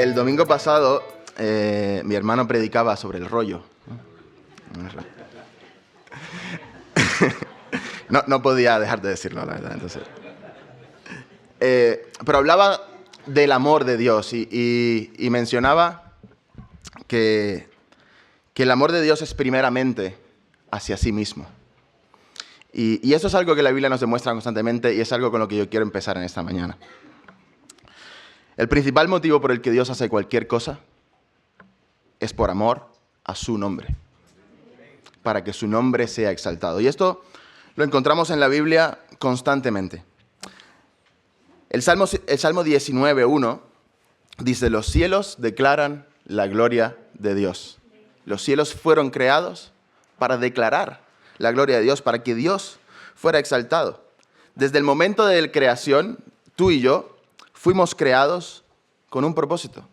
El domingo pasado mi hermano predicaba sobre el rollo. No podía dejar de decirlo, la verdad. Entonces, pero hablaba del amor de Dios y mencionaba que el amor de Dios es primeramente hacia sí mismo. Y eso es algo que la Biblia nos demuestra constantemente y es algo con lo que yo quiero empezar en esta mañana. El principal motivo por el que Dios hace cualquier cosa es por amor a su nombre, para que su nombre sea exaltado. Y esto lo encontramos en la Biblia constantemente. El Salmo 19:1 dice: los cielos declaran la gloria de Dios. Los cielos fueron creados para declarar la gloria de Dios, para que Dios fuera exaltado. Desde el momento de la creación, tú y yo fuimos creados con un propósito: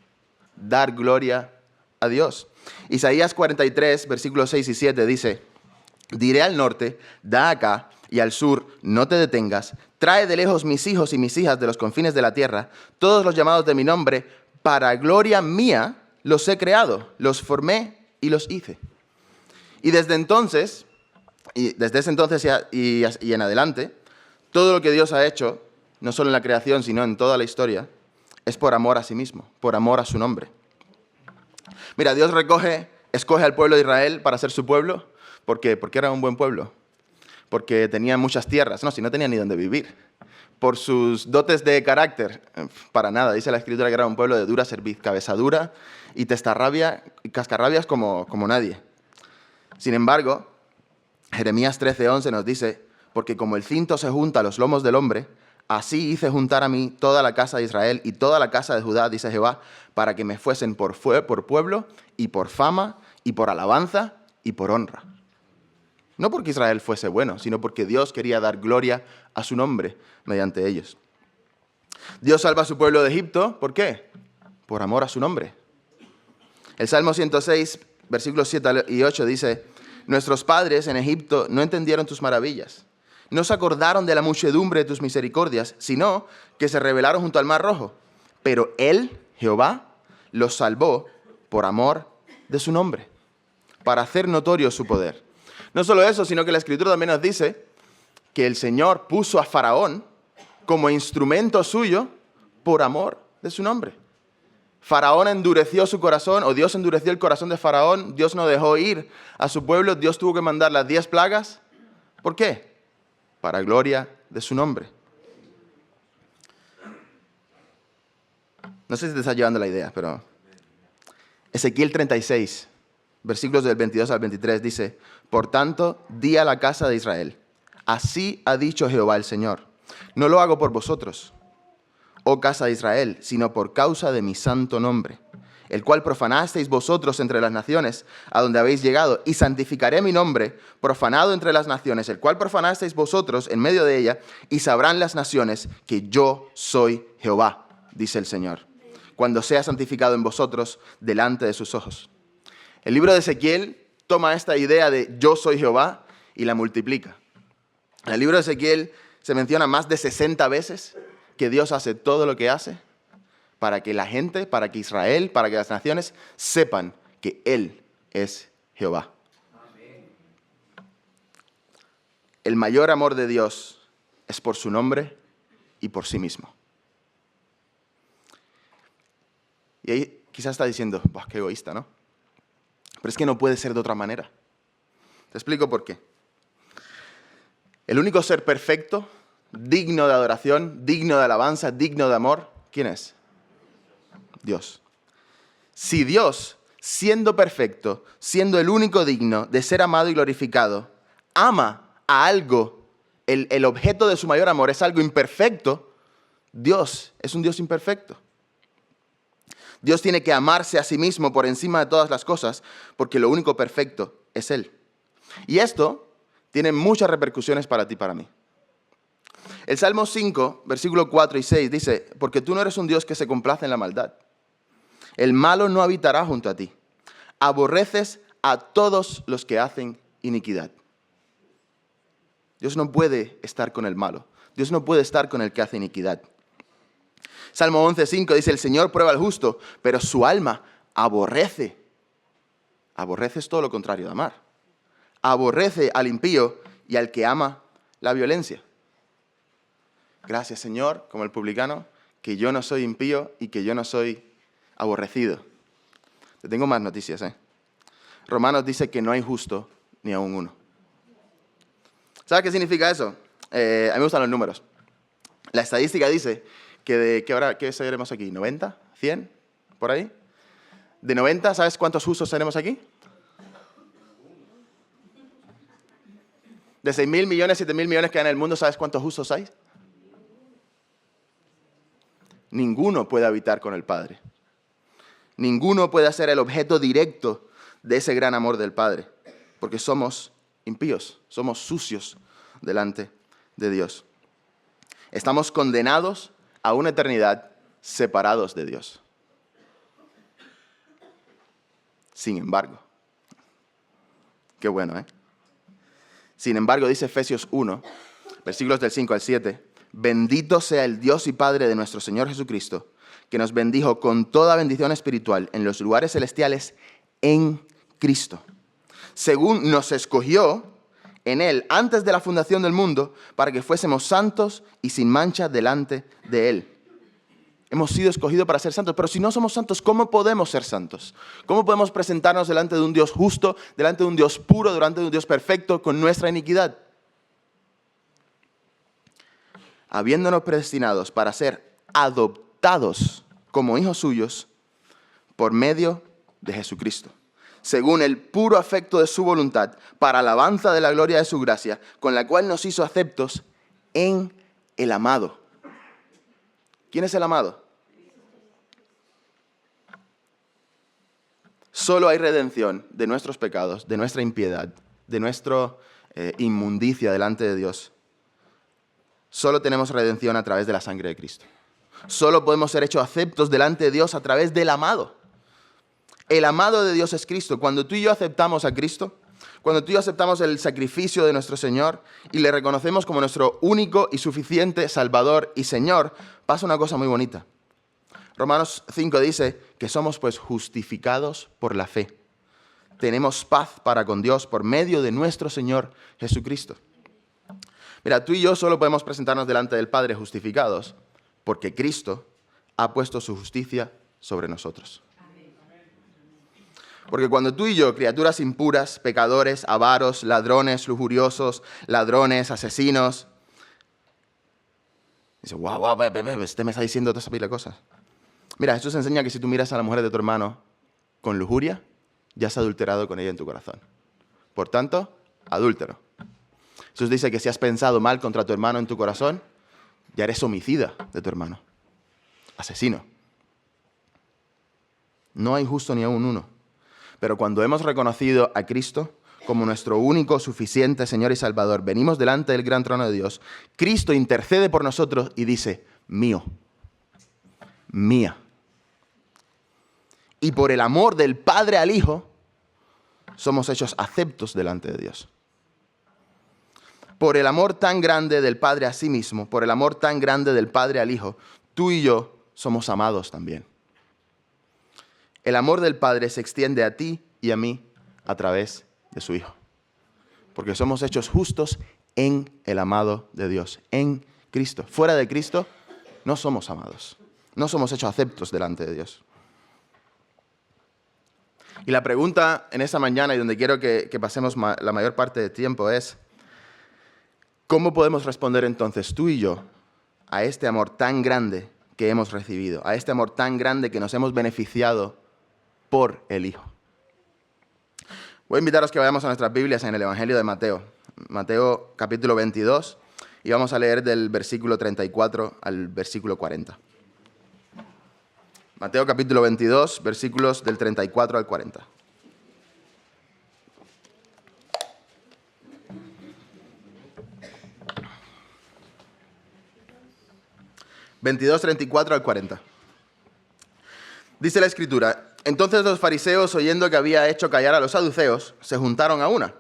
dar gloria a Dios. Isaías 43, versículos 6 y 7 dice: diré al norte, da acá, y al sur, no te detengas. Trae de lejos mis hijos y mis hijas de los confines de la tierra, todos los llamados de mi nombre, para gloria mía los he creado, los formé y los hice. Y desde ese entonces y en adelante, todo lo que Dios ha hecho, no solo en la creación, sino en toda la historia, es por amor a sí mismo, por amor a su nombre. Mira, Dios escoge al pueblo de Israel para ser su pueblo. ¿Por qué? Porque era un buen pueblo. Porque tenían muchas tierras. No, si no tenían ni dónde vivir. Por sus dotes de carácter. Para nada. Dice la Escritura que era un pueblo de dura cerviz, cabeza dura y testarrabia y cascarrabias como nadie. Sin embargo, Jeremías 13:11 nos dice: porque como el cinto se junta a los lomos del hombre, así hice juntar a mí toda la casa de Israel y toda la casa de Judá, dice Jehová, para que me fuesen por pueblo y por fama y por alabanza y por honra. No porque Israel fuese bueno, sino porque Dios quería dar gloria a su nombre mediante ellos. Dios salva a su pueblo de Egipto, ¿por qué? Por amor a su nombre. El Salmo 106, versículos 7 y 8 dice: nuestros padres en Egipto no entendieron tus maravillas. No se acordaron de la muchedumbre de tus misericordias, sino que se rebelaron junto al Mar Rojo. Pero Él, Jehová, los salvó por amor de su nombre, para hacer notorio su poder. No solo eso, sino que la Escritura también nos dice que el Señor puso a Faraón como instrumento suyo por amor de su nombre. Faraón endureció su corazón, o Dios endureció el corazón de Faraón. Dios no dejó ir a su pueblo. Dios tuvo que mandar las 10 plagas. ¿Por qué? Para gloria de su nombre. No sé si te está llevando la idea, pero Ezequiel 36, versículos del 22 al 23 dice: por tanto, di a la casa de Israel, así ha dicho Jehová el Señor, no lo hago por vosotros, oh casa de Israel, sino por causa de mi santo nombre, el cual profanasteis vosotros entre las naciones a donde habéis llegado, y santificaré mi nombre, profanado entre las naciones, el cual profanasteis vosotros en medio de ella, y sabrán las naciones que yo soy Jehová, dice el Señor, cuando sea santificado en vosotros delante de sus ojos. El libro de Ezequiel toma esta idea de yo soy Jehová y la multiplica. En el libro de Ezequiel se menciona más de 60 veces que Dios hace todo lo que hace para que la gente, para que Israel, para que las naciones sepan que Él es Jehová. Amén. El mayor amor de Dios es por su nombre y por sí mismo. Y ahí quizás está diciendo: bah, qué egoísta, ¿no? Pero es que no puede ser de otra manera. Te explico por qué. El único ser perfecto, digno de adoración, digno de alabanza, digno de amor, ¿quién es? Dios. Si Dios, siendo perfecto, siendo el único digno de ser amado y glorificado, ama a algo, el objeto de su mayor amor es algo imperfecto, Dios es un Dios imperfecto. Dios tiene que amarse a sí mismo por encima de todas las cosas, porque lo único perfecto es Él. Y esto tiene muchas repercusiones para ti y para mí. El Salmo 5, versículos 4 y 6 dice: porque tú no eres un Dios que se complace en la maldad. El malo no habitará junto a ti. Aborreces a todos los que hacen iniquidad. Dios no puede estar con el malo. Dios no puede estar con el que hace iniquidad. Salmo 11:5 dice, el Señor prueba al justo, pero su alma aborrece. Aborrece es todo lo contrario de amar. Aborrece al impío y al que ama la violencia. Gracias, Señor, como el publicano, que yo no soy impío y que yo no soy aborrecido. Te tengo más noticias, Romanos dice que no hay justo ni aun uno. ¿Sabes qué significa eso? A mí me gustan los números. La estadística dice que ¿qué seremos aquí? ¿90? ¿100? ¿Por ahí? De 90, ¿sabes cuántos justos tenemos aquí? De 6.000 millones, 7.000 millones que hay en el mundo, ¿sabes cuántos justos hay? Ninguno puede habitar con el Padre. Ninguno puede ser el objeto directo de ese gran amor del Padre, porque somos impíos, somos sucios delante de Dios. Estamos condenados a una eternidad separados de Dios. Sin embargo, qué bueno, Sin embargo, dice Efesios 1, versículos del 5 al 7, bendito sea el Dios y Padre de nuestro Señor Jesucristo, que nos bendijo con toda bendición espiritual en los lugares celestiales en Cristo, según nos escogió en Él antes de la fundación del mundo, para que fuésemos santos y sin mancha delante de Él. Hemos sido escogidos para ser santos, pero si no somos santos, ¿cómo podemos ser santos? ¿Cómo podemos presentarnos delante de un Dios justo, delante de un Dios puro, delante de un Dios perfecto, con nuestra iniquidad? Habiéndonos predestinados para ser adoptados como hijos suyos por medio de Jesucristo, según el puro afecto de su voluntad, para alabanza de la gloria de su gracia, con la cual nos hizo aceptos en el amado. ¿Quién es el amado? Solo hay redención de nuestros pecados, de nuestra impiedad, de nuestra inmundicia delante de Dios. Solo tenemos redención a través de la sangre de Cristo. Solo podemos ser hechos aceptos delante de Dios a través del amado. El amado de Dios es Cristo. Cuando tú y yo aceptamos a Cristo, cuando tú y yo aceptamos el sacrificio de nuestro Señor y le reconocemos como nuestro único y suficiente Salvador y Señor, pasa una cosa muy bonita. Romanos 5 dice que somos pues justificados por la fe. Tenemos paz para con Dios por medio de nuestro Señor Jesucristo. Mira, tú y yo solo podemos presentarnos delante del Padre justificados porque Cristo ha puesto su justicia sobre nosotros. Porque cuando tú y yo, criaturas impuras, pecadores, avaros, ladrones, lujuriosos, ladrones, asesinos, dice, wow, este me está diciendo toda esa pila de cosas. Mira, Jesús enseña que si tú miras a la mujer de tu hermano con lujuria, ya has adulterado con ella en tu corazón. Por tanto, adúltero. Jesús dice que si has pensado mal contra tu hermano en tu corazón, ya eres homicida de tu hermano. Asesino. No hay justo ni aun uno. Pero cuando hemos reconocido a Cristo como nuestro único, suficiente Señor y Salvador, venimos delante del gran trono de Dios, Cristo intercede por nosotros y dice, mío, mía. Y por el amor del Padre al Hijo, somos hechos aceptos delante de Dios. Por el amor tan grande del Padre a sí mismo, por el amor tan grande del Padre al Hijo, tú y yo somos amados también. El amor del Padre se extiende a ti y a mí a través de su Hijo. Porque somos hechos justos en el amado de Dios, en Cristo. Fuera de Cristo no somos amados. No somos hechos aceptos delante de Dios. Y la pregunta en esta mañana y donde quiero que pasemos la mayor parte del tiempo es, ¿cómo podemos responder entonces tú y yo a este amor tan grande que hemos recibido? A este amor tan grande que nos hemos beneficiado por el Hijo. Voy a invitaros que vayamos a nuestras Biblias en el Evangelio de Mateo. Mateo capítulo 22 y vamos a leer del versículo 34 al versículo 40. Mateo capítulo 22, versículos del 34 al 40. ...22, 34 al 40. Dice la Escritura... Entonces los fariseos, oyendo que había hecho callar a los saduceos, se juntaron a una.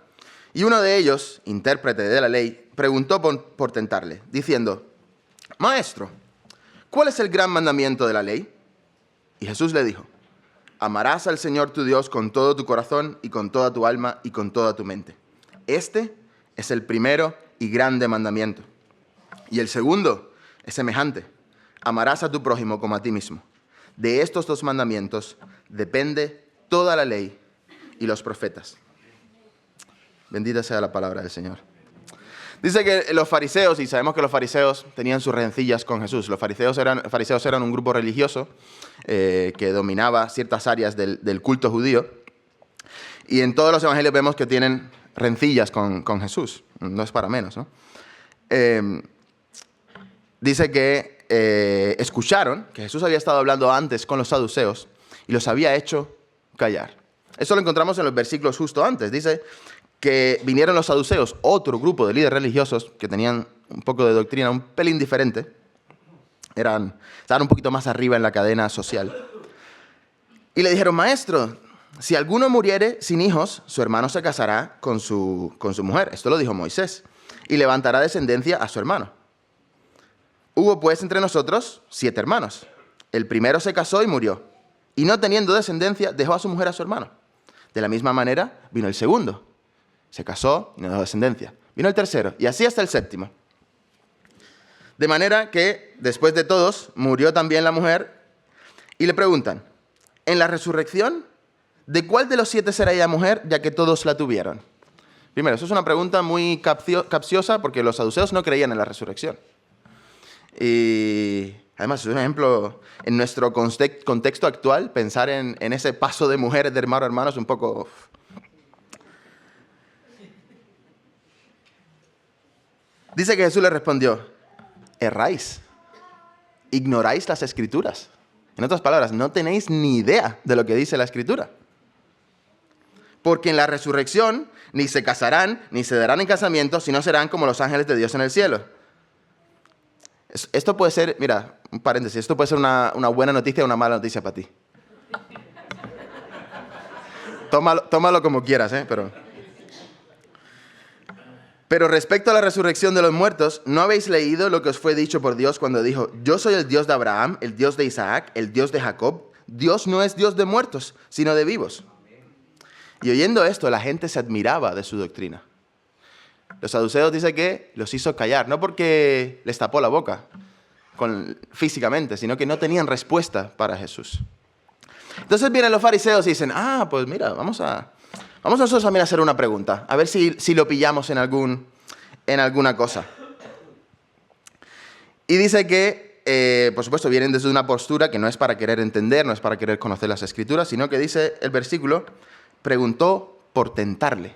Y uno de ellos, intérprete de la ley, preguntó por tentarle, diciendo, Maestro, ¿cuál es el gran mandamiento de la ley? Y Jesús le dijo, amarás al Señor tu Dios con todo tu corazón y con toda tu alma y con toda tu mente. Este es el primero y grande mandamiento. Y el segundo es semejante. Amarás a tu prójimo como a ti mismo. De estos dos mandamientos depende toda la ley y los profetas. Bendita sea la palabra del Señor. Dice que los fariseos, y sabemos que los fariseos tenían sus rencillas con Jesús. Los fariseos eran un grupo religioso que dominaba ciertas áreas del culto judío. Y en todos los evangelios vemos que tienen rencillas con Jesús. No es para menos, ¿no? Dice que escucharon que Jesús había estado hablando antes con los saduceos y los había hecho callar. Eso lo encontramos en los versículos justo antes. Dice que vinieron los saduceos, otro grupo de líderes religiosos que tenían un poco de doctrina, un pelín diferente. Estaban un poquito más arriba en la cadena social. Y le dijeron, maestro, si alguno muriere sin hijos, su hermano se casará con su mujer. Esto lo dijo Moisés. Y levantará descendencia a su hermano. Hubo pues entre nosotros 7 hermanos. El primero se casó y murió. Y no teniendo descendencia, dejó a su mujer a su hermano. De la misma manera vino el segundo. Se casó y no dejó descendencia. Vino el tercero y así hasta el séptimo. De manera que después de todos murió también la mujer. Y le preguntan, en la resurrección, ¿de cuál de los 7 será ella mujer, ya que todos la tuvieron? Primero, eso es una pregunta muy capciosa porque los saduceos no creían en la resurrección. Y además es un ejemplo, en nuestro contexto actual, pensar en ese paso de mujeres de hermano a hermano es un poco... Dice que Jesús le respondió, erráis, ignoráis las Escrituras. En otras palabras, no tenéis ni idea de lo que dice la Escritura. Porque en la resurrección ni se casarán, ni se darán en casamiento, sino serán como los ángeles de Dios en el cielo. Esto puede ser, mira, un paréntesis, esto puede ser una buena noticia o una mala noticia para ti. Tómalo como quieras, Pero respecto a la resurrección de los muertos, ¿no habéis leído lo que os fue dicho por Dios cuando dijo, yo soy el Dios de Abraham, el Dios de Isaac, el Dios de Jacob? Dios no es Dios de muertos, sino de vivos. Y oyendo esto, la gente se admiraba de su doctrina. Los saduceos dicen que los hizo callar, no porque les tapó la boca físicamente, sino que no tenían respuesta para Jesús. Entonces vienen los fariseos y dicen, pues mira, vamos nosotros también a hacer una pregunta, a ver si lo pillamos en alguna cosa. Y dice que, por supuesto, vienen desde una postura que no es para querer entender, no es para querer conocer las Escrituras, sino que dice el versículo, preguntó por tentarle.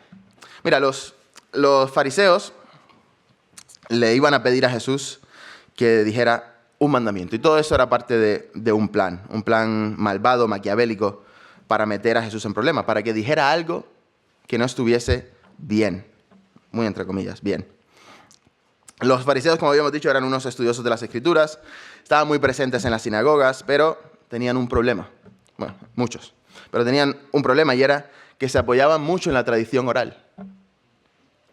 Mira, los fariseos le iban a pedir a Jesús que dijera un mandamiento. Y todo eso era parte de un plan malvado, maquiavélico, para meter a Jesús en problemas, para que dijera algo que no estuviese bien, muy entre comillas, bien. Los fariseos, como habíamos dicho, eran unos estudiosos de las Escrituras, estaban muy presentes en las sinagogas, pero tenían un problema. Bueno, muchos. Pero tenían un problema y era que se apoyaban mucho en la tradición oral.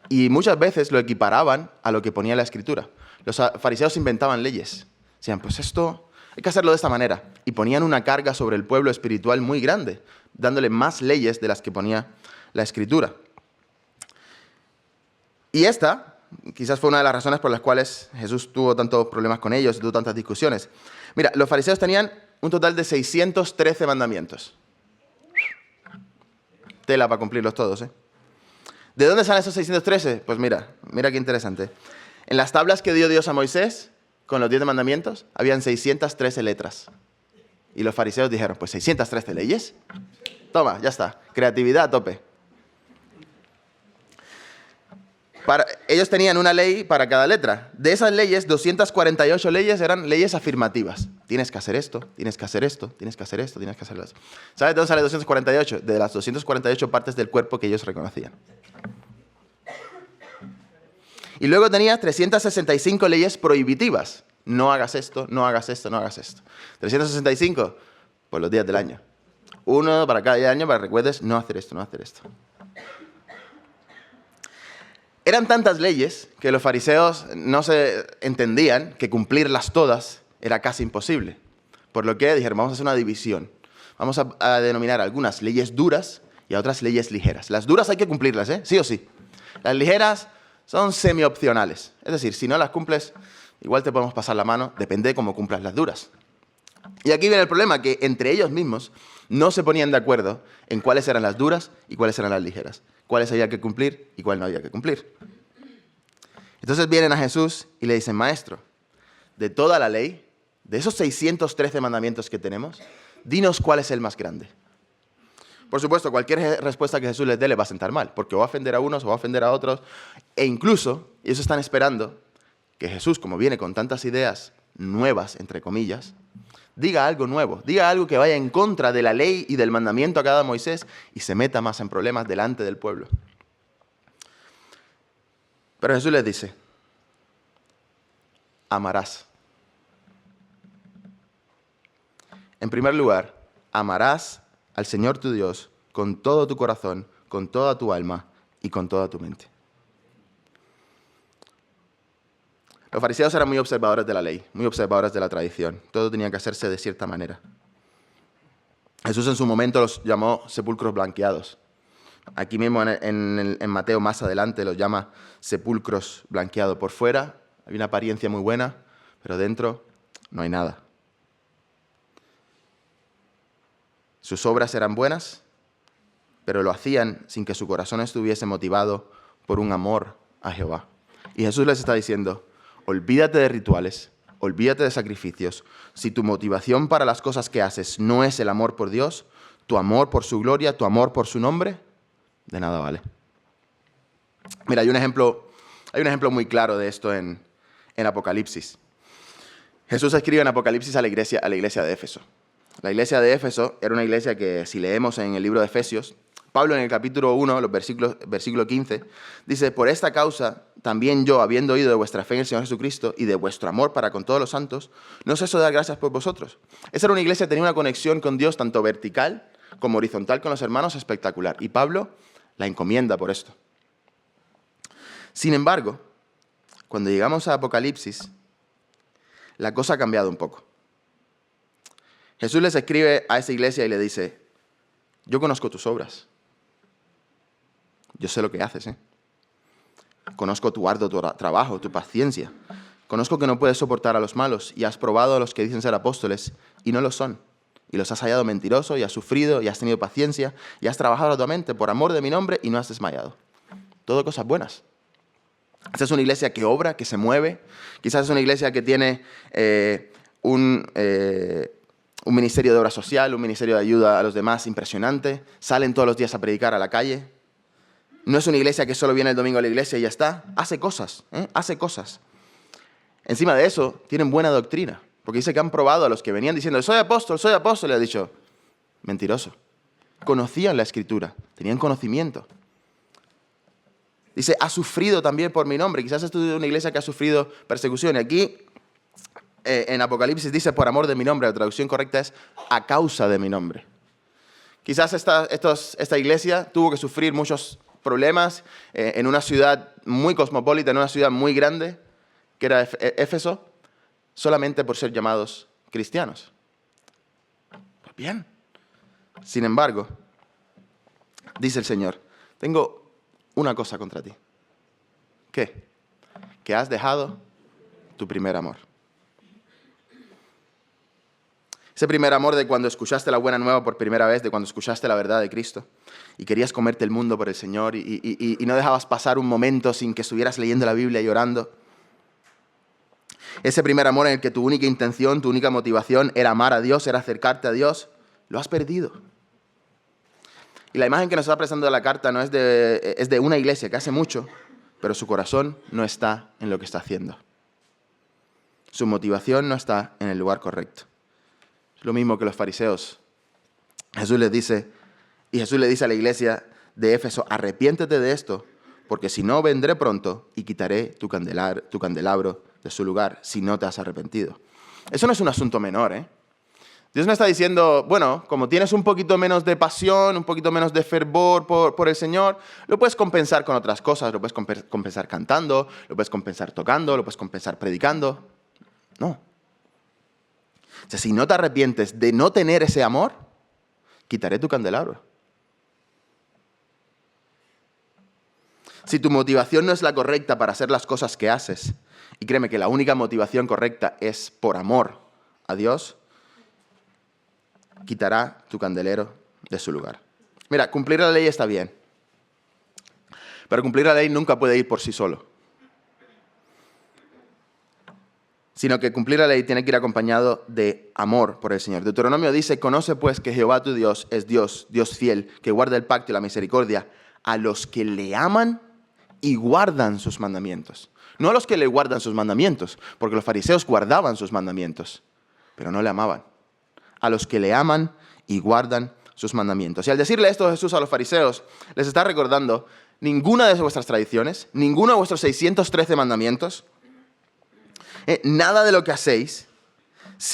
Y muchas veces lo equiparaban a lo que ponía la Escritura. Los fariseos inventaban leyes. Decían, pues esto hay que hacerlo de esta manera. Y ponían una carga sobre el pueblo espiritual muy grande, dándole más leyes de las que ponía la Escritura. Y esta quizás fue una de las razones por las cuales Jesús tuvo tantos problemas con ellos, tuvo tantas discusiones. Mira, los fariseos tenían un total de 613 mandamientos. Tela para cumplirlos todos, ¿De dónde salen esos 613? Pues mira qué interesante. En las tablas que dio Dios a Moisés, con los 10 mandamientos, habían 613 letras. Y los fariseos dijeron, pues 613 leyes. Toma, ya está. Creatividad a tope. Ellos tenían una ley para cada letra. De esas leyes, 248 leyes eran leyes afirmativas. Tienes que hacer esto, tienes que hacer esto, tienes que hacer esto, tienes que hacer esto. ¿Sabes de dónde sale 248? De las 248 partes del cuerpo que ellos reconocían. Y luego tenía 365 leyes prohibitivas. No hagas esto, no hagas esto, no hagas esto. 365 por los días del año. Uno para cada día del año para que recuerdes no hacer esto, no hacer esto. Eran tantas leyes que los fariseos no se entendían que cumplirlas todas era casi imposible. Por lo que dijeron, vamos a hacer una división. Vamos a denominar algunas leyes duras y a otras leyes ligeras. Las duras hay que cumplirlas, sí o sí. Las ligeras son semi-opcionales. Es decir, si no las cumples, igual te podemos pasar la mano, depende de cómo cumplas las duras. Y aquí viene el problema, que entre ellos mismos no se ponían de acuerdo en cuáles eran las duras y cuáles eran las ligeras. Cuáles había que cumplir y cuáles no había que cumplir. Entonces vienen a Jesús y le dicen, Maestro, de toda la ley, de esos 613 mandamientos que tenemos, dinos cuál es el más grande. Por supuesto, cualquier respuesta que Jesús les dé les va a sentar mal, porque o va a ofender a unos o va a ofender a otros. E incluso, ellos están esperando que Jesús, como viene con tantas ideas nuevas, entre comillas, diga algo nuevo, diga algo que vaya en contra de la ley y del mandamiento acá de Moisés y se meta más en problemas delante del pueblo. Pero Jesús les dice, amarás. En primer lugar, amarás al Señor tu Dios con todo tu corazón, con toda tu alma y con toda tu mente. Los fariseos eran muy observadores de la ley, muy observadores de la tradición. Todo tenía que hacerse de cierta manera. Jesús en su momento los llamó sepulcros blanqueados. Aquí mismo en Mateo más adelante los llama sepulcros blanqueados. Por fuera hay una apariencia muy buena, pero dentro no hay nada. Sus obras eran buenas, pero lo hacían sin que su corazón estuviese motivado por un amor a Jehová. Y Jesús les está diciendo, olvídate de rituales, olvídate de sacrificios. Si tu motivación para las cosas que haces no es el amor por Dios, tu amor por su gloria, tu amor por su nombre, de nada vale. Mira, hay un ejemplo muy claro de esto en Apocalipsis. Jesús escribe en Apocalipsis a la iglesia de Éfeso. La iglesia de Éfeso era una iglesia que, si leemos en el libro de Efesios, Pablo en el capítulo 1, versículo 15, dice, por esta causa, también yo, habiendo oído de vuestra fe en el Señor Jesucristo y de vuestro amor para con todos los santos, no ceso de dar gracias por vosotros. Esa era una iglesia que tenía una conexión con Dios, tanto vertical como horizontal con los hermanos, espectacular. Y Pablo la encomienda por esto. Sin embargo, cuando llegamos a Apocalipsis, la cosa ha cambiado un poco. Jesús les escribe a esa iglesia y le dice, yo conozco tus obras. Yo sé lo que haces, Conozco tu arduo trabajo, tu paciencia. Conozco que no puedes soportar a los malos y has probado a los que dicen ser apóstoles y no lo son. Y los has hallado mentirosos y has sufrido y has tenido paciencia y has trabajado arduamente por amor de mi nombre y no has desmayado. Todo cosas buenas. Esta es una iglesia que obra, que se mueve. Quizás es una iglesia que tiene un ministerio de obra social, un ministerio de ayuda a los demás impresionante. Salen todos los días a predicar a la calle. No es una iglesia que solo viene el domingo a la iglesia y ya está. Hace cosas, hace cosas. Encima de eso, tienen buena doctrina. Porque dice que han probado a los que venían diciendo, soy apóstol, y ha dicho, mentiroso. Conocían la Escritura, tenían conocimiento. Dice, ha sufrido también por mi nombre. Quizás esto es una iglesia que ha sufrido persecución. Y aquí, en Apocalipsis dice, por amor de mi nombre. La traducción correcta es, a causa de mi nombre. Quizás esta iglesia tuvo que sufrir muchos problemas en una ciudad muy cosmopolita, en una ciudad muy grande, que era Éfeso, solamente por ser llamados cristianos. Pues bien. Sin embargo, dice el Señor, tengo una cosa contra ti. ¿Qué? Que has dejado tu primer amor. Ese primer amor de cuando escuchaste la buena nueva por primera vez, de cuando escuchaste la verdad de Cristo y querías comerte el mundo por el Señor y no dejabas pasar un momento sin que estuvieras leyendo la Biblia y orando. Ese primer amor en el que tu única intención, tu única motivación era amar a Dios, era acercarte a Dios, lo has perdido. Y la imagen que nos está presentando la carta no es de una iglesia que hace mucho, pero su corazón no está en lo que está haciendo. Su motivación no está en el lugar correcto. Es lo mismo que los fariseos. Jesús le dice a la iglesia de Éfeso, arrepiéntete de esto, porque si no vendré pronto y quitaré tu candelabro de su lugar, si no te has arrepentido. Eso no es un asunto menor, Dios no está diciendo, bueno, como tienes un poquito menos de pasión, un poquito menos de fervor por el Señor, lo puedes compensar con otras cosas, lo puedes compensar cantando, lo puedes compensar tocando, lo puedes compensar predicando. No. O sea, si no te arrepientes de no tener ese amor, quitaré tu candelabro. Si tu motivación no es la correcta para hacer las cosas que haces, y créeme que la única motivación correcta es por amor a Dios, quitará tu candelero de su lugar. Mira, cumplir la ley está bien, pero cumplir la ley nunca puede ir por sí solo. Sino que cumplir la ley tiene que ir acompañado de amor por el Señor. Deuteronomio dice, conoce pues que Jehová tu Dios es Dios, Dios fiel, que guarda el pacto y la misericordia a los que le aman y guardan sus mandamientos. No a los que le guardan sus mandamientos, porque los fariseos guardaban sus mandamientos, pero no le amaban. A los que le aman y guardan sus mandamientos. Y al decirle esto Jesús a los fariseos, les está recordando, ninguna de vuestras tradiciones, ninguno de vuestros 613 mandamientos, nada de lo que hacéis,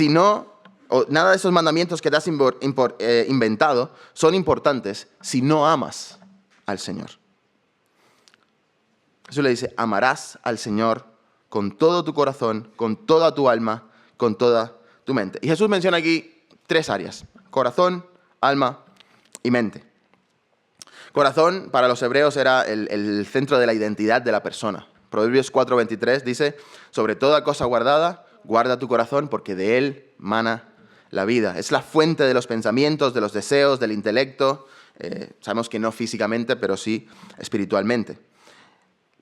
nada de esos mandamientos que te has inventado son importantes si no amas al Señor. Jesús le dice, amarás al Señor con todo tu corazón, con toda tu alma, con toda tu mente. Y Jesús menciona aquí 3 áreas, corazón, alma y mente. Corazón, para los hebreos, era el centro de la identidad de la persona. Proverbios 4:23 dice, sobre toda cosa guardada, guarda tu corazón porque de él mana la vida. Es la fuente de los pensamientos, de los deseos, del intelecto. Sabemos que no físicamente, pero sí espiritualmente.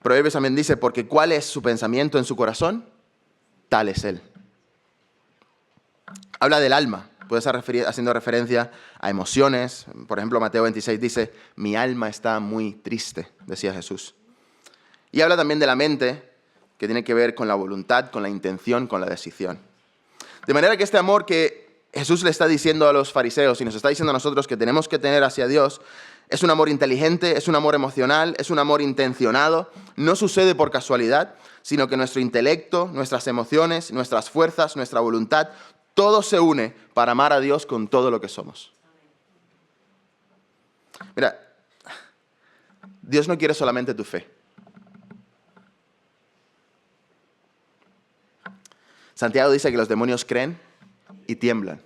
Proverbios también dice, porque ¿cuál es su pensamiento en su corazón? Tal es él. Habla del alma, puede estar haciendo referencia a emociones. Por ejemplo, Mateo 26 dice, mi alma está muy triste, decía Jesús. Y habla también de la mente, que tiene que ver con la voluntad, con la intención, con la decisión. De manera que este amor que Jesús le está diciendo a los fariseos y nos está diciendo a nosotros que tenemos que tener hacia Dios, es un amor inteligente, es un amor emocional, es un amor intencionado. No sucede por casualidad, sino que nuestro intelecto, nuestras emociones, nuestras fuerzas, nuestra voluntad, todo se une para amar a Dios con todo lo que somos. Mira, Dios no quiere solamente tu fe. Santiago dice que los demonios creen y tiemblan.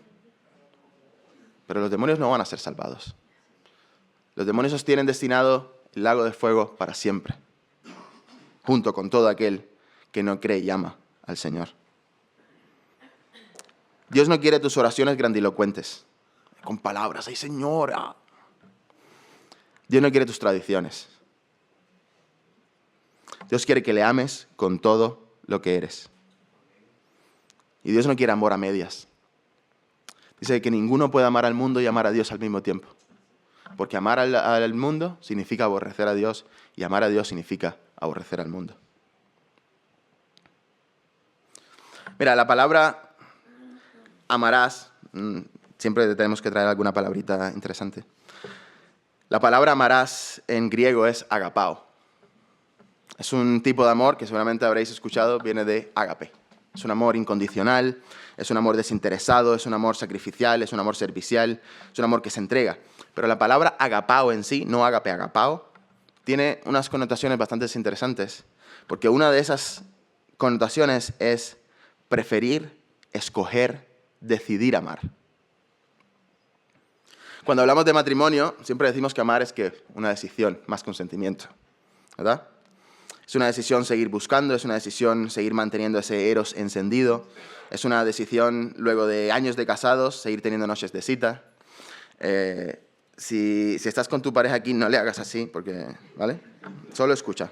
Pero los demonios no van a ser salvados. Los demonios tienen destinado el lago de fuego para siempre, junto con todo aquel que no cree y ama al Señor. Dios no quiere tus oraciones grandilocuentes, con palabras, ¡ay, Señora! Dios no quiere tus tradiciones. Dios quiere que le ames con todo lo que eres. Y Dios no quiere amor a medias. Dice que ninguno puede amar al mundo y amar a Dios al mismo tiempo. Porque amar al mundo significa aborrecer a Dios y amar a Dios significa aborrecer al mundo. Mira, la palabra amarás, siempre tenemos que traer alguna palabrita interesante. La palabra amarás en griego es agapao. Es un tipo de amor que seguramente habréis escuchado, viene de ágape. Es un amor incondicional, es un amor desinteresado, es un amor sacrificial, es un amor servicial, es un amor que se entrega. Pero la palabra agapao en sí, no ágape, agapao, tiene unas connotaciones bastante interesantes, porque una de esas connotaciones es preferir, escoger, decidir amar. Cuando hablamos de matrimonio, siempre decimos que amar es que una decisión, más que un sentimiento, ¿verdad? Es una decisión seguir buscando, es una decisión seguir manteniendo ese eros encendido, es una decisión, luego de años de casados, seguir teniendo noches de cita. Si estás con tu pareja aquí, no le hagas así, porque, ¿vale? Solo escucha.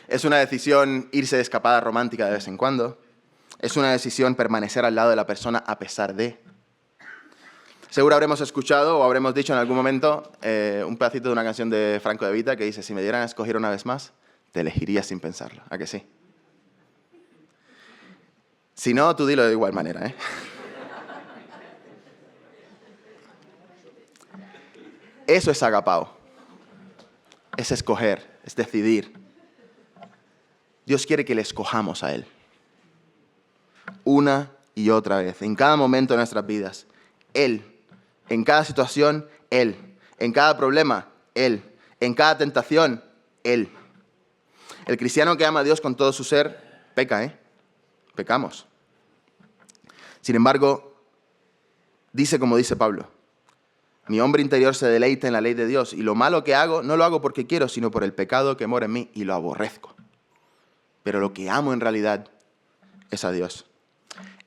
Es una decisión irse de escapada romántica de vez en cuando. Es una decisión permanecer al lado de la persona a pesar de. Seguro habremos escuchado o habremos dicho en algún momento un pedacito de una canción de Franco De Vita que dice, si me dieran a escoger una vez más, te elegiría sin pensarlo. ¿A que sí? Si no, tú dilo de igual manera, ¿eh? Eso es agapao. Es escoger, es decidir. Dios quiere que le escojamos a Él. Una y otra vez, en cada momento de nuestras vidas. Él. En cada situación, Él. En cada problema, Él. En cada tentación, Él. El cristiano que ama a Dios con todo su ser, peca, ¿eh? Pecamos. Sin embargo, dice como dice Pablo, mi hombre interior se deleita en la ley de Dios y lo malo que hago no lo hago porque quiero, sino por el pecado que mora en mí y lo aborrezco. Pero lo que amo en realidad es a Dios.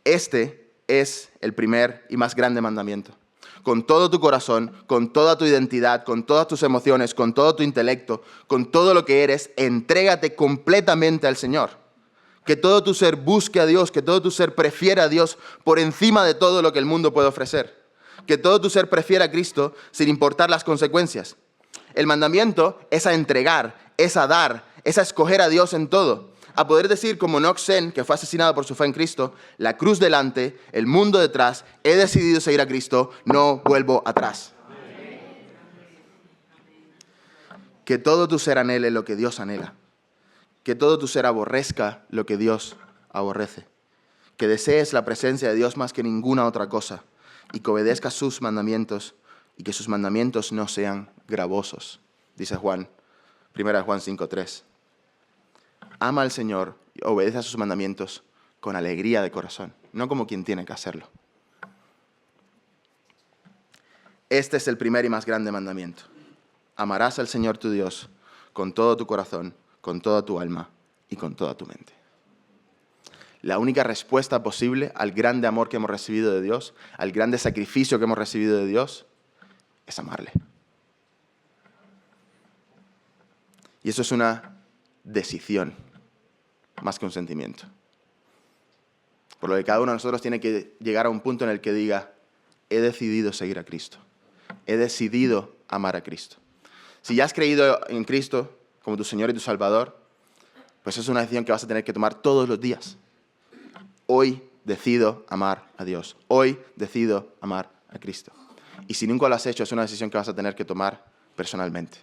Este es el primer y más grande mandamiento. Con todo tu corazón, con toda tu identidad, con todas tus emociones, con todo tu intelecto, con todo lo que eres, entrégate completamente al Señor. Que todo tu ser busque a Dios, que todo tu ser prefiera a Dios por encima de todo lo que el mundo puede ofrecer. Que todo tu ser prefiera a Cristo sin importar las consecuencias. El mandamiento es a entregar, es a dar, es a escoger a Dios en todo. A poder decir como Enoch Sen, que fue asesinado por su fe en Cristo, la cruz delante, el mundo detrás, he decidido seguir a Cristo, no vuelvo atrás. Que todo tu ser anhele lo que Dios anhela. Que todo tu ser aborrezca lo que Dios aborrece. Que desees la presencia de Dios más que ninguna otra cosa y que obedezcas sus mandamientos y que sus mandamientos no sean gravosos, dice Juan, 1 Juan 5:3. Ama al Señor y obedece a sus mandamientos con alegría de corazón, no como quien tiene que hacerlo. Este es el primer y más grande mandamiento. Amarás al Señor tu Dios con todo tu corazón, con toda tu alma y con toda tu mente. La única respuesta posible al grande amor que hemos recibido de Dios, al grande sacrificio que hemos recibido de Dios, es amarle. Y eso es una decisión, más que un sentimiento. Por lo que cada uno de nosotros tiene que llegar a un punto en el que diga, he decidido seguir a Cristo. He decidido amar a Cristo. Si ya has creído en Cristo como tu Señor y tu Salvador, pues es una decisión que vas a tener que tomar todos los días. Hoy decido amar a Dios. Hoy decido amar a Cristo. Y si nunca lo has hecho, es una decisión que vas a tener que tomar personalmente.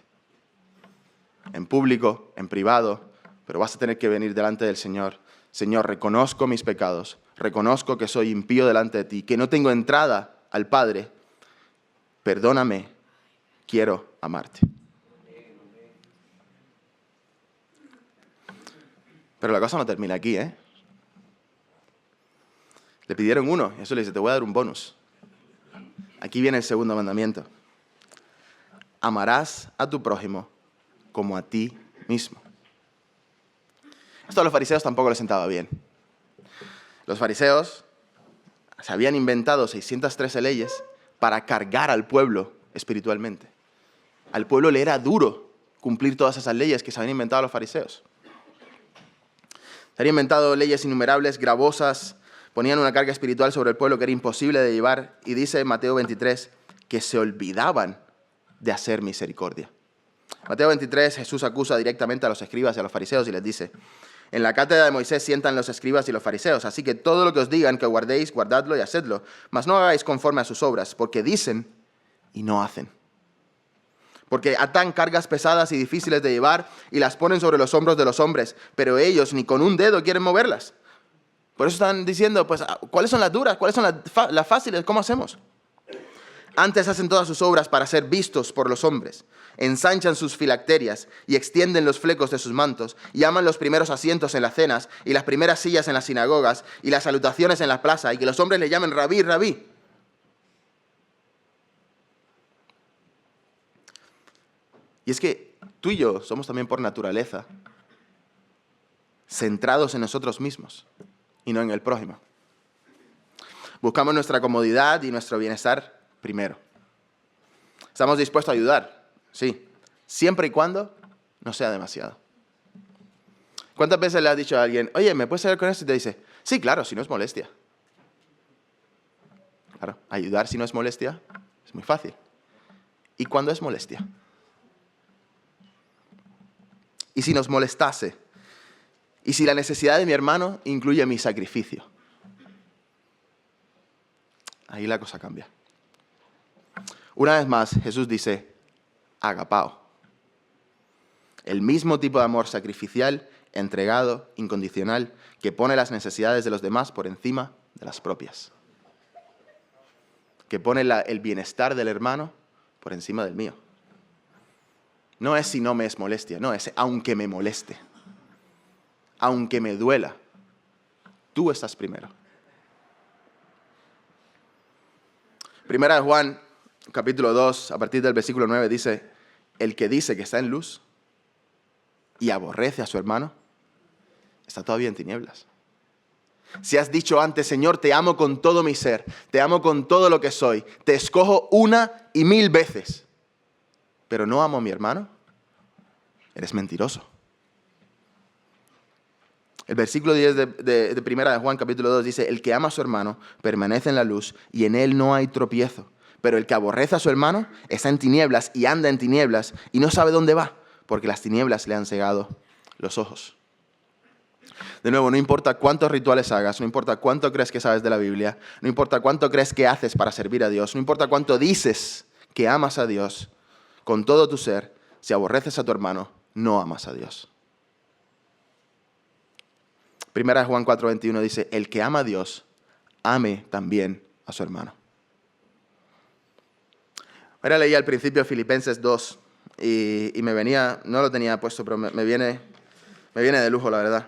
En público, en privado, pero vas a tener que venir delante del Señor. Señor, reconozco mis pecados, reconozco que soy impío delante de ti, que no tengo entrada al Padre. Perdóname, quiero amarte. Pero la cosa no termina aquí, ¿eh? Le pidieron uno, y eso le dice, te voy a dar un bonus. Aquí viene el segundo mandamiento. Amarás a tu prójimo como a ti mismo. Esto a los fariseos tampoco les sentaba bien. Los fariseos se habían inventado 613 leyes para cargar al pueblo espiritualmente. Al pueblo le era duro cumplir todas esas leyes que se habían inventado los fariseos. Se habían inventado leyes innumerables, gravosas, ponían una carga espiritual sobre el pueblo que era imposible de llevar. Y dice Mateo 23 que se olvidaban de hacer misericordia. Mateo 23, Jesús acusa directamente a los escribas y a los fariseos y les dice, en la cátedra de Moisés sientan los escribas y los fariseos, así que todo lo que os digan que guardéis, guardadlo y hacedlo, mas no hagáis conforme a sus obras, porque dicen y no hacen. Porque atan cargas pesadas y difíciles de llevar y las ponen sobre los hombros de los hombres, pero ellos ni con un dedo quieren moverlas. Por eso están diciendo, pues, ¿cuáles son las duras? ¿Cuáles son las fáciles? ¿Cómo hacemos? Antes hacen todas sus obras para ser vistos por los hombres. Ensanchan sus filacterias y extienden los flecos de sus mantos y aman los primeros asientos en las cenas y las primeras sillas en las sinagogas y las salutaciones en la plaza y que los hombres le llamen rabí, rabí. Y es que tú y yo somos también por naturaleza centrados en nosotros mismos y no en el prójimo. Buscamos nuestra comodidad y nuestro bienestar primero. Estamos dispuestos a ayudar, sí, siempre y cuando no sea demasiado. ¿Cuántas veces le has dicho a alguien, oye, ¿me puedes ayudar con esto? Y te dice, sí, claro, si no es molestia. Claro, ayudar si no es molestia es muy fácil. ¿Y cuándo es molestia? ¿Y si nos molestase? ¿Y si la necesidad de mi hermano incluye mi sacrificio? Ahí la cosa cambia. Una vez más, Jesús dice, agapao. El mismo tipo de amor sacrificial, entregado, incondicional, que pone las necesidades de los demás por encima de las propias. Que pone el bienestar del hermano por encima del mío. No es si no me es molestia, no, es aunque me moleste. Aunque me duela, tú estás primero. Primera de Juan, capítulo 2, a partir del versículo 9, dice, el que dice que está en luz y aborrece a su hermano, está todavía en tinieblas. Si has dicho antes, Señor, te amo con todo mi ser, te amo con todo lo que soy, te escojo 1,000 veces, pero no amo a mi hermano, eres mentiroso. El versículo 10 de Primera de Juan, capítulo 2, dice, el que ama a su hermano permanece en la luz y en él no hay tropiezo. Pero el que aborrece a su hermano está en tinieblas y anda en tinieblas y no sabe dónde va, porque las tinieblas le han cegado los ojos. De nuevo, no importa cuántos rituales hagas, no importa cuánto crees que sabes de la Biblia, no importa cuánto crees que haces para servir a Dios, no importa cuánto dices que amas a Dios, con todo tu ser, si aborreces a tu hermano, no amas a Dios. Primera de Juan 4:21 dice, el que ama a Dios, ame también a su hermano. Ahora leí al principio Filipenses 2 y me venía, no lo tenía puesto, pero me viene de lujo, la verdad.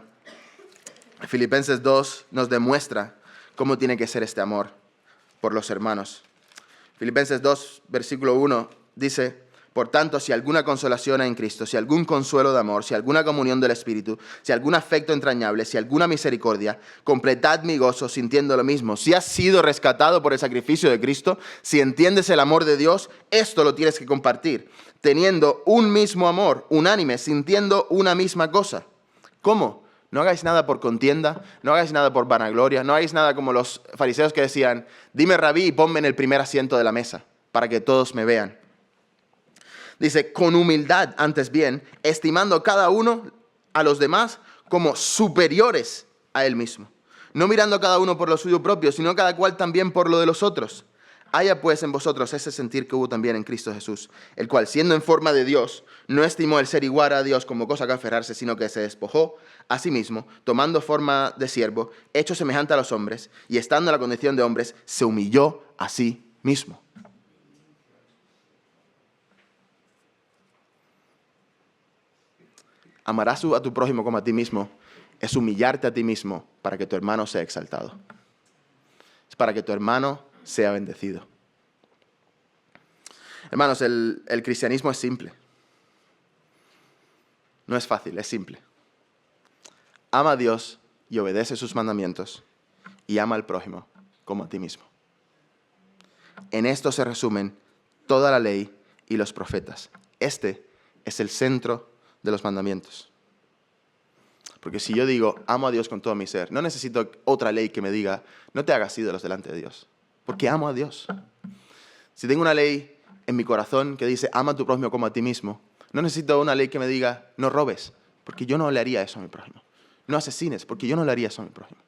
Filipenses 2 nos demuestra cómo tiene que ser este amor por los hermanos. Filipenses 2, versículo 1, dice, por tanto, si alguna consolación hay en Cristo, si algún consuelo de amor, si alguna comunión del Espíritu, si algún afecto entrañable, si alguna misericordia, completad mi gozo sintiendo lo mismo. Si has sido rescatado por el sacrificio de Cristo, si entiendes el amor de Dios, esto lo tienes que compartir, teniendo un mismo amor, unánime, sintiendo una misma cosa. ¿Cómo? No hagáis nada por contienda, no hagáis nada por vanagloria, no hagáis nada como los fariseos que decían, dime rabí y ponme en el primer asiento de la mesa, para que todos me vean. Dice, con humildad, antes bien, estimando cada uno a los demás como superiores a él mismo. No mirando cada uno por lo suyo propio, sino cada cual también por lo de los otros. Haya pues en vosotros ese sentir que hubo también en Cristo Jesús, el cual, siendo en forma de Dios, no estimó el ser igual a Dios como cosa que aferrarse, sino que se despojó a sí mismo, tomando forma de siervo, hecho semejante a los hombres, y estando en la condición de hombres, se humilló a sí mismo. Amarás a tu prójimo como a ti mismo, es humillarte a ti mismo para que tu hermano sea exaltado. Es para que tu hermano sea bendecido. Hermanos, el cristianismo es simple. No es fácil, es simple. Ama a Dios y obedece sus mandamientos y ama al prójimo como a ti mismo. En esto se resumen toda la ley y los profetas. Este es el centro de los mandamientos. Porque si yo digo, amo a Dios con todo mi ser, no necesito otra ley que me diga, no te hagas ídolos delante de Dios, porque amo a Dios. Si tengo una ley en mi corazón que dice, ama a tu prójimo como a ti mismo, no necesito una ley que me diga, no robes, porque yo no le haría eso a mi prójimo. No asesines, porque yo no le haría eso a mi prójimo.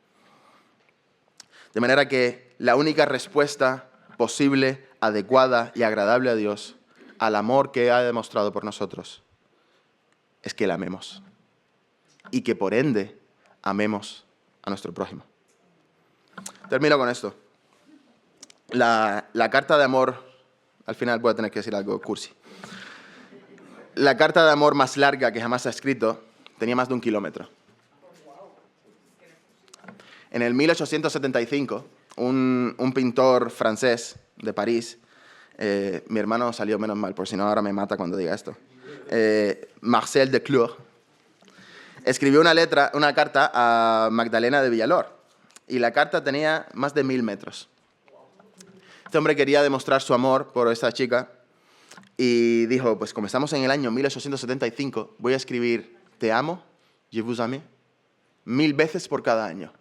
De manera que la única respuesta posible, adecuada y agradable a Dios, al amor que ha demostrado por nosotros, es que le amemos. Y que por ende amemos a nuestro prójimo. Termino con esto. La carta de amor, al final voy a tener que decir algo cursi. La carta de amor más larga que jamás se ha escrito tenía más de 1 kilómetro. En el 1875, un pintor francés de París, mi hermano salió menos mal, por si no ahora me mata cuando diga esto, Marcel Duclos, escribió una carta a Magdalena de Villalor, y la carta tenía más de 1000 metros. Este hombre quería demostrar su amor por esta chica y dijo, pues como estamos en el año 1875, voy a escribir te amo, je vous aime, 1000 veces por cada año.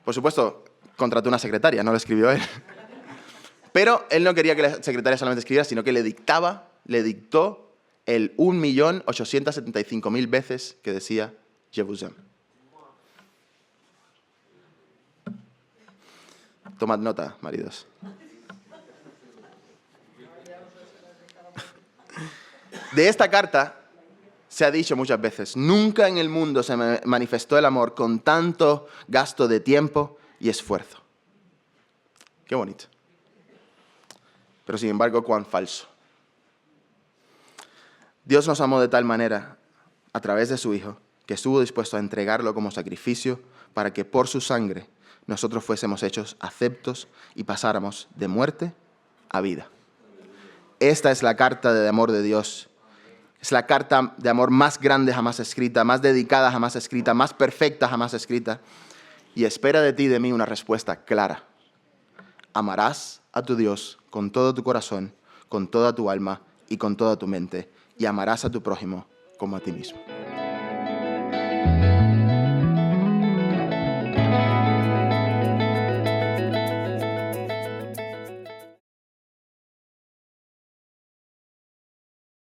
Por supuesto, contrató una secretaria, no lo escribió él. Pero él no quería que la secretaria solamente escribiera, sino que le dictó el 1.875.000 veces que decía je vous aime. Tomad nota, maridos. De esta carta se ha dicho muchas veces, nunca en el mundo se manifestó el amor con tanto gasto de tiempo y esfuerzo. Qué bonito. Pero sin embargo, cuán falso. Dios nos amó de tal manera, a través de su Hijo, que estuvo dispuesto a entregarlo como sacrificio para que por su sangre nosotros fuésemos hechos aceptos y pasáramos de muerte a vida. Esta es la carta de amor de Dios. Es la carta de amor más grande jamás escrita, más dedicada jamás escrita, más perfecta jamás escrita. Y espera de ti y de mí una respuesta clara. Amarás a tu Dios con todo tu corazón, con toda tu alma y con toda tu mente. Y amarás a tu prójimo como a ti mismo.